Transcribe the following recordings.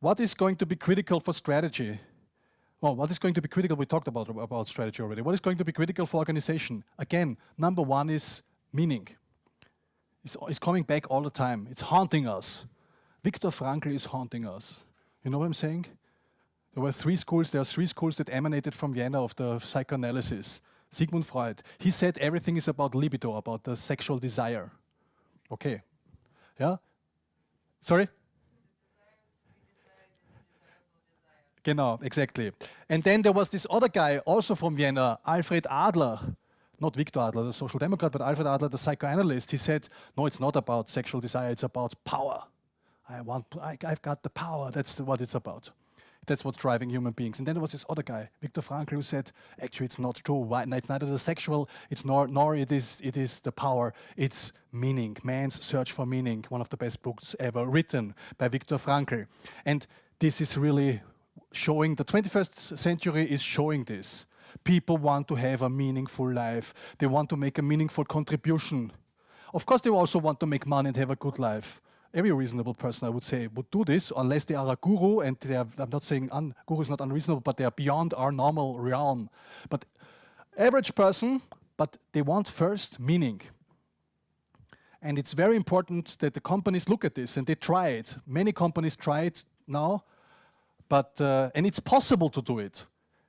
what is going to be critical for strategy? Well, what is going to be critical? We talked about strategy already. What is going to be critical for organization? Again, number one is meaning. It's coming back all the time. It's haunting us. Viktor Frankl is haunting us. You know what I'm saying? There are three schools that emanated from Vienna of the psychoanalysis. Sigmund Freud. He said everything is about libido, about the sexual desire. Okay. Yeah? Sorry? Genau, exactly. And then there was this other guy, also from Vienna, Alfred Adler. Not Viktor Adler, the social democrat, but Alfred Adler, the psychoanalyst. He said, no, it's not about sexual desire, it's about power. I've got the power, that's what it's about. That's what's driving human beings. And then there was this other guy, Viktor Frankl, who said, actually, it's not true. Why? It's neither the sexual, nor it is the power. It's meaning, man's search for meaning. One of the best books ever written by Viktor Frankl. And this is really showing, the 21st century is showing this. People want to have a meaningful life. They want to make a meaningful contribution. Of course, they also want to make money and have a good life. Every reasonable person, I would say, would do this unless they are a guru, and they are, I'm not saying guru is not unreasonable, but they are beyond our normal realm. But average person, but they want first meaning. And it's very important that the companies look at this, and they try it. Many companies try it now, but and it's possible to do it.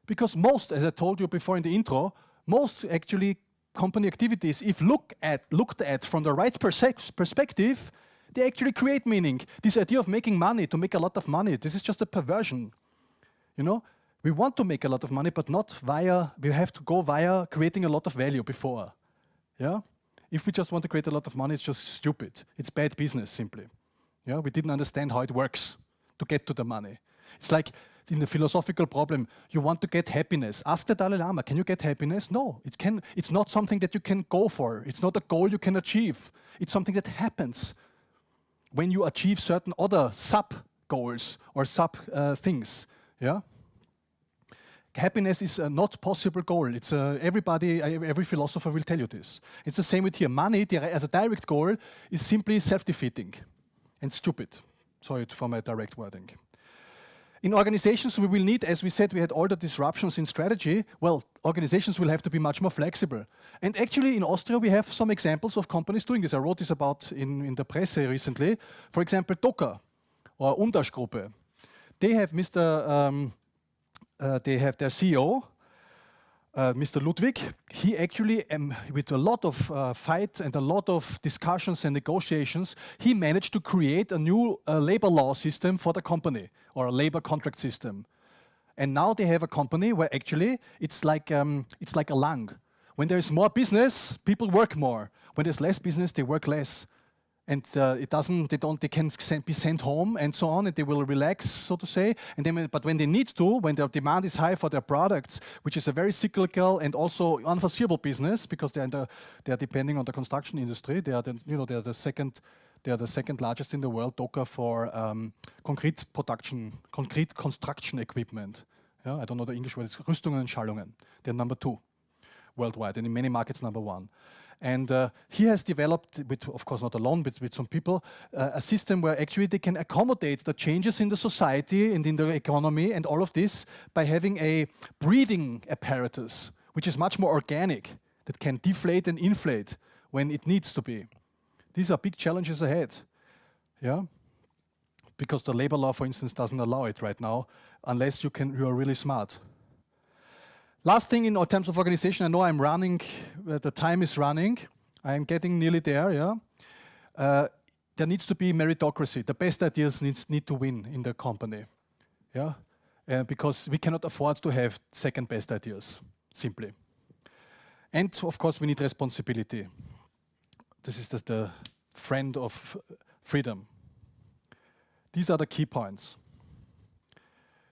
Because most, as I told you before in the intro, most actually company activities, if looked at from the right perspective, they actually create meaning. This idea of making money, to make a lot of money, this is just a perversion. You know, we want to make a lot of money, but not via, we have to go via creating a lot of value before. Yeah? If we just want to create a lot of money, it's just stupid. It's bad business, simply. Yeah? We didn't understand how it works to get to the money. It's like in the philosophical problem, you want to get happiness. Ask the Dalai Lama, can you get happiness? No, it's not something that you can go for. It's not a goal you can achieve. It's something that happens when you achieve certain other sub-goals or sub-things. Yeah? Happiness is a not possible goal. It's every philosopher will tell you this. It's the same with here. Money, as a direct goal, is simply self-defeating and stupid. Sorry for my direct wording. In organizations, we will need, as we said, we had all the disruptions in strategy. Well, organizations will have to be much more flexible. And actually, in Austria, we have some examples of companies doing this. I wrote this about in the press recently. For example, Docker or Umdash Gruppe. They have they have their CEO, Mr. Ludwig. He actually, with a lot of fight and a lot of discussions and negotiations, he managed to create a new labor law system for the company, or a labor contract system. And now they have a company where actually it's like a lung. When there is more business, people work more. When there's less business, they work less. And they can be sent home and so on, and they will relax, so to say. And then, but when they need to, when their demand is high for their products, which is a very cyclical and also unforeseeable business, because they are depending on the construction industry. They are the second largest in the world, Docker, for concrete construction equipment. Yeah, I don't know the English word. It's Rüstungen und Schallungen. They're number 2 worldwide, and in many markets number 1. And he has developed, of course not alone, but with some people, a system where actually they can accommodate the changes in the society and in the economy and all of this by having a breathing apparatus, which is much more organic, that can deflate and inflate when it needs to be. These are big challenges ahead, yeah? Because the labor law, for instance, doesn't allow it right now, unless you are really smart. Last thing in terms of organization, I know I'm running, the time is running. I'm getting nearly there, yeah. There needs to be meritocracy. The best ideas need to win in the company, yeah. Because we cannot afford to have second best ideas, simply. And of course we need responsibility. This is just the friend of freedom. These are the key points.